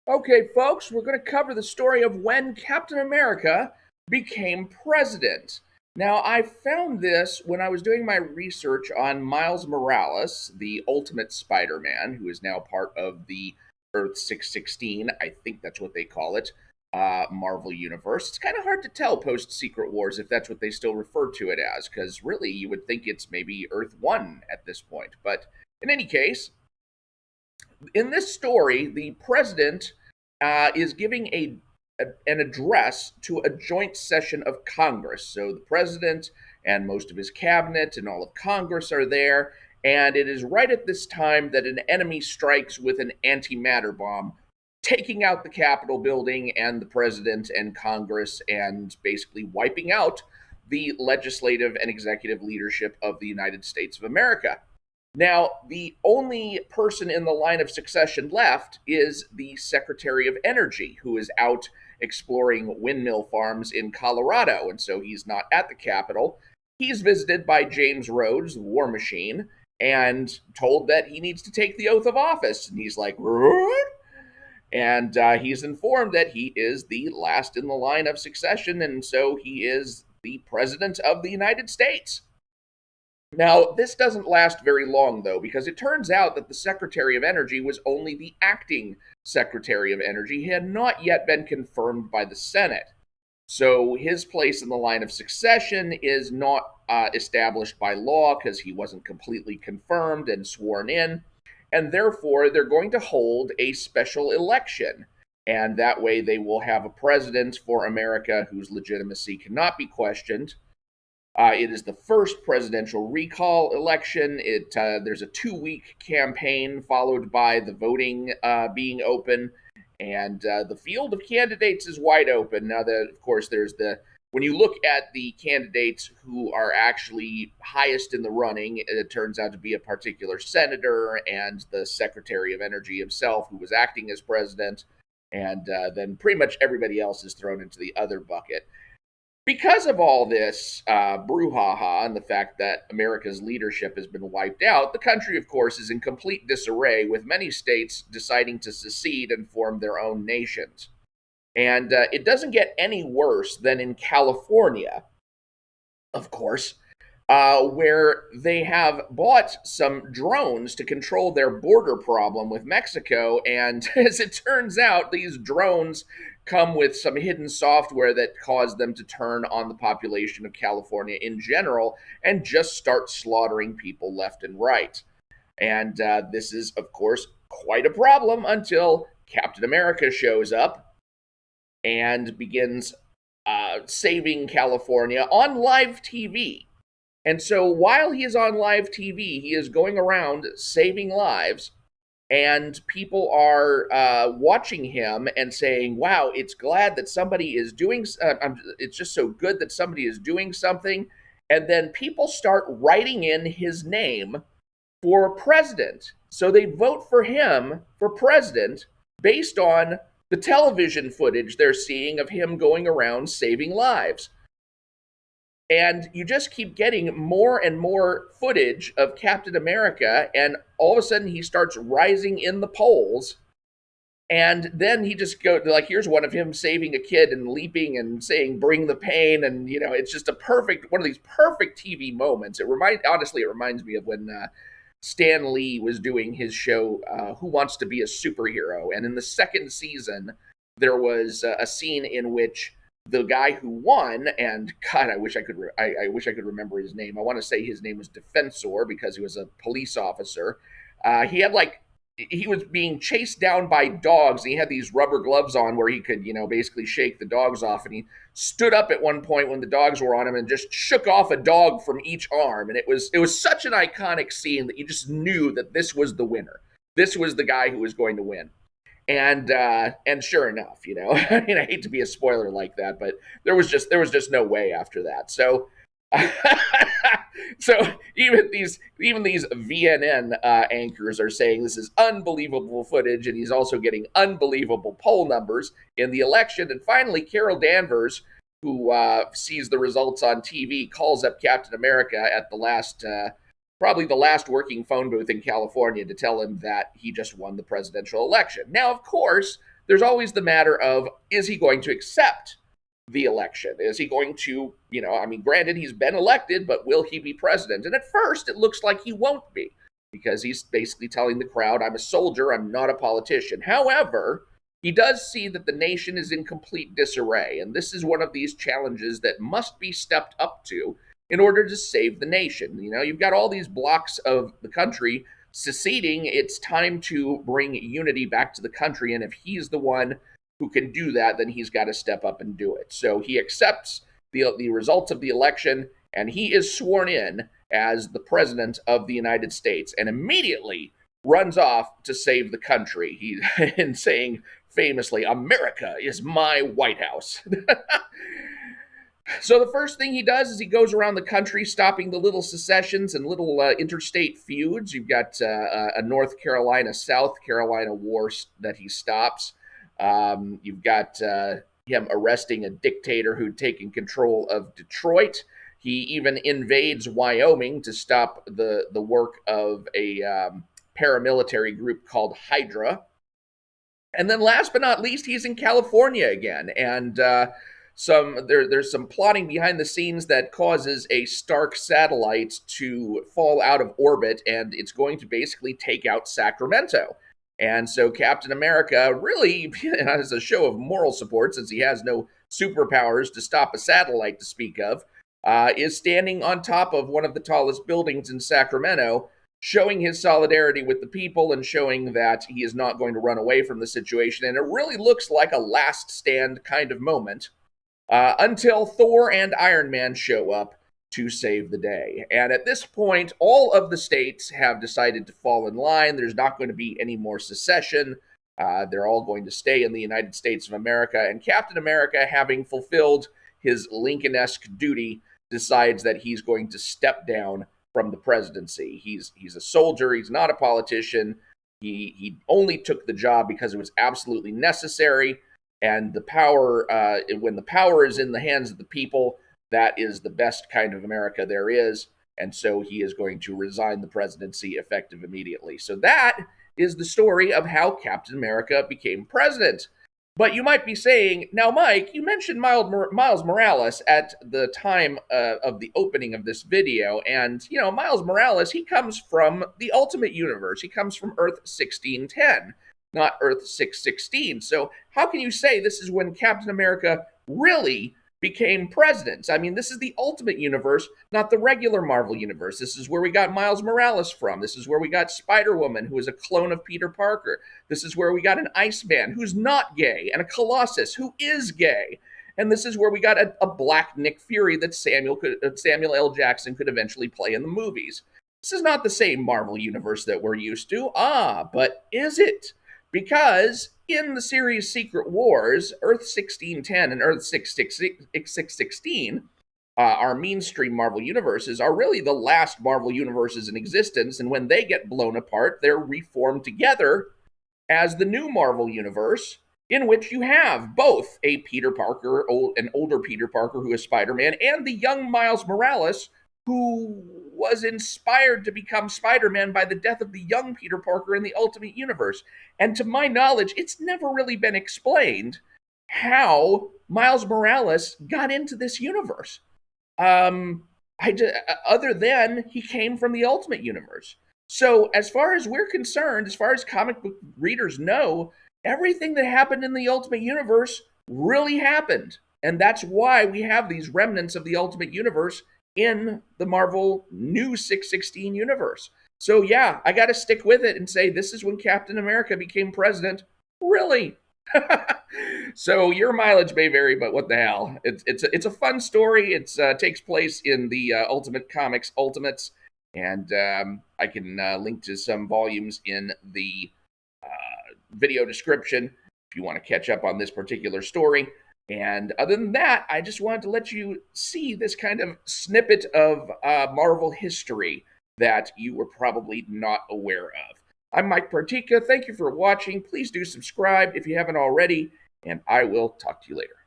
Okay, folks, we're going to cover the story of when Captain America became president. Now, I found this when I was doing my research on Miles Morales, the Ultimate Spider Man, who is now part of the Earth 616. I think that's what they call it, Marvel Universe. It's kind of hard to tell post Secret Wars if that's what they still refer to it as, because really you would think it's maybe Earth 1 at this point. But in any case, in this story, the president is giving an address to a joint session of Congress. So the president and most of his cabinet and all of Congress are there. And it is right at this time that an enemy strikes with an antimatter bomb, taking out the Capitol building and the president and Congress and basically wiping out the legislative and executive leadership of the United States of America. Now, the only person in the line of succession left is the Secretary of Energy, who is out exploring windmill farms in Colorado, and so he's not at the Capitol. He's visited by James Rhodes, the War Machine, and told that he needs to take the oath of office. And he's like, what? And he's informed that he is the last in the line of succession, and so he is the President of the United States. Now, this doesn't last very long, though, because it turns out that the Secretary of Energy was only the acting Secretary of Energy. He had not yet been confirmed by the Senate. So his place in the line of succession is not established by law because he wasn't completely confirmed and sworn in. And therefore, they're going to hold a special election. And that way, they will have a president for America whose legitimacy cannot be questioned. It is the first presidential recall election. There's a 2-week campaign followed by the voting being open, and the field of candidates is wide open. Now, that of course, there's the when you look at the candidates who are actually highest in the running, it turns out to be a particular senator and the Secretary of Energy himself, who was acting as president, and then pretty much everybody else is thrown into the other bucket. Because of all this brouhaha and the fact that America's leadership has been wiped out, the country, of course, is in complete disarray, with many states deciding to secede and form their own nations. And it doesn't get any worse than in California, of course, where they have bought some drones to control their border problem with Mexico. And as it turns out, these drones come with some hidden software that caused them to turn on the population of California in general and just start slaughtering people left and right. And this is, of course, quite a problem until Captain America shows up and begins saving California on live TV. And so while he is on live TV, he is going around saving lives, and people are watching him and saying, "Wow, it's glad that somebody is doing. It's just so good that somebody is doing something." And then people start writing in his name for president, so they vote for him for president based on the television footage they're seeing of him going around saving lives. And you just keep getting more and more footage of Captain America, and all of a sudden he starts rising in the polls. And then he just goes like, here's one of him saving a kid and leaping and saying, "Bring the pain," and it's just a perfect one of these perfect TV moments. It reminds me of when Stan Lee was doing his show, Who Wants to Be a Superhero, and in the second season there was a scene in which the guy who won, and God, I wish I could remember his name. I want to say his name was Defensor because he was a police officer. He had he was being chased down by dogs, and he had these rubber gloves on where he could, basically shake the dogs off. And he stood up at one point when the dogs were on him and just shook off a dog from each arm. And it was such an iconic scene that you just knew that this was the winner. This was the guy who was going to win. And sure enough, I mean, I hate to be a spoiler like that, but there was just no way after that. So so even these VNN anchors are saying this is unbelievable footage, and he's also getting unbelievable poll numbers in the election. And finally, Carol Danvers, who sees the results on TV, calls up Captain America at the last probably the last working phone booth in California to tell him that he just won the presidential election. Now, of course, there's always the matter of, is he going to accept the election? Is he going to, I mean, granted, he's been elected, but will he be president? And at first, it looks like he won't be, because he's basically telling the crowd, I'm a soldier, I'm not a politician. However, he does see that the nation is in complete disarray, and this is one of these challenges that must be stepped up to in order to save the nation. You've got all these blocks of the country seceding. It's time to bring unity back to the country, and if he's the one who can do that, then he's got to step up and do it. So he accepts the results of the election, and he is sworn in as the president of the United States, and immediately runs off to save the country. He's in saying famously, America is my White House. So the first thing he does is he goes around the country stopping the little secessions and little interstate feuds. You've got a North Carolina, South Carolina war that he stops. You've got him arresting a dictator who'd taken control of Detroit. He even invades Wyoming to stop the work of a paramilitary group called Hydra. And then last but not least, he's in California again. And there's some plotting behind the scenes that causes a Stark satellite to fall out of orbit, and it's going to basically take out Sacramento. And so Captain America really has a show of moral support, since he has no superpowers to stop a satellite to speak of, is standing on top of one of the tallest buildings in Sacramento, showing his solidarity with the people and showing that he is not going to run away from the situation. And it really looks like a last stand kind of moment until Thor and Iron Man show up to save the day. And at this point, all of the states have decided to fall in line. There's not going to be any more secession. They're all going to stay in the United States of America. And Captain America, having fulfilled his Lincoln-esque duty, decides that he's going to step down from the presidency. He's a soldier. He's not a politician. He only took the job because it was absolutely necessary. And the power, when the power is in the hands of the people, that is the best kind of America there is. And so he is going to resign the presidency effective immediately. So that is the story of how Captain America became president. But you might be saying, now, Mike, you mentioned Miles Morales at the time of the opening of this video. And, Miles Morales, he comes from the Ultimate Universe. He comes from Earth 1610, not Earth 616. So how can you say this is when Captain America really became president? I mean, this is the Ultimate Universe, not the regular Marvel Universe. This is where we got Miles Morales from. This is where we got Spider-Woman, who is a clone of Peter Parker. This is where we got an Iceman, who's not gay, and a Colossus, who is gay. And this is where we got a black Nick Fury that Samuel L. Jackson could eventually play in the movies. This is not the same Marvel Universe that we're used to. But is it? Because in the series Secret Wars, Earth 1610 and Earth 616, our mainstream Marvel universes, are really the last Marvel universes in existence, and when they get blown apart, they're reformed together as the new Marvel universe, in which you have both a Peter Parker, an older Peter Parker who is Spider-Man, and the young Miles Morales, who was inspired to become Spider-Man by the death of the young Peter Parker in the Ultimate Universe. And to my knowledge, it's never really been explained how Miles Morales got into this universe. Other than he came from the Ultimate Universe. So as far as we're concerned, as far as comic book readers know, everything that happened in the Ultimate Universe really happened. And that's why we have these remnants of the Ultimate Universe in the Marvel new 616 universe. So yeah, I got to stick with it and say this is when Captain America became president. Really? So your mileage may vary, but what the hell? It's a fun story. It takes place in the Ultimate Comics Ultimates, and I can link to some volumes in the video description if you want to catch up on this particular story. And other than that, I just wanted to let you see this kind of snippet of Marvel history that you were probably not aware of. I'm Mike Partika. Thank you for watching. Please do subscribe if you haven't already, and I will talk to you later.